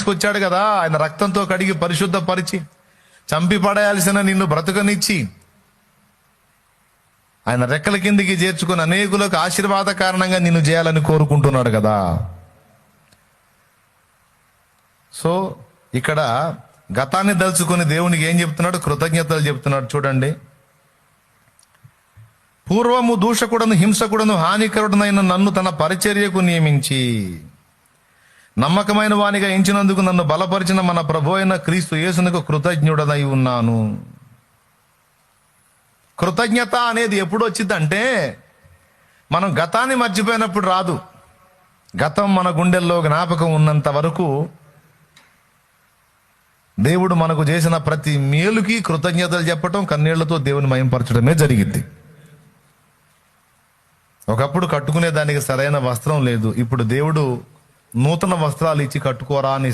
తీసుకొచ్చాడు కదా, ఆయన రక్తంతో కడిగి పరిశుద్ధపరిచి చంపి పడేయాల్సిన నిన్ను బ్రతుకనిచ్చి ఆయన రెక్కల కిందికి చేర్చుకుని అనేకులకు ఆశీర్వాద కారణంగా నిన్ను చేయాలని కోరుకుంటున్నాడు కదా. సో ఇక్కడ గతాన్ని దలుచుకుని దేవునికి ఏం చెప్తున్నాడు? కృతజ్ఞతలు చెప్తున్నాడు. చూడండి, పూర్వము దూషకుడను హింసకుడను హానికరుడనైన నన్ను తన పరిచర్యకు నియమించి నమ్మకమైన వానిగా ఎంచినందుకు నన్ను బలపరిచిన మన ప్రభు అయిన క్రీస్తు యేసునకు కృతజ్ఞుడనై ఉన్నాను. కృతజ్ఞత అనేది ఎప్పుడు వచ్చిందంటే మనం గతాన్ని మర్చిపోయినప్పుడు రాదు. గతం మన గుండెల్లో జ్ఞాపకం ఉన్నంత వరకు దేవుడు మనకు చేసిన ప్రతి మేలుకి కృతజ్ఞతలు చెప్పటం, కన్నీళ్లతో దేవుని మయంపరచడమే జరిగింది. ఒకప్పుడు కట్టుకునే దానికి సరైన వస్త్రం లేదు, ఇప్పుడు దేవుడు నూతన వస్త్రాలు ఇచ్చి కట్టుకోరా అని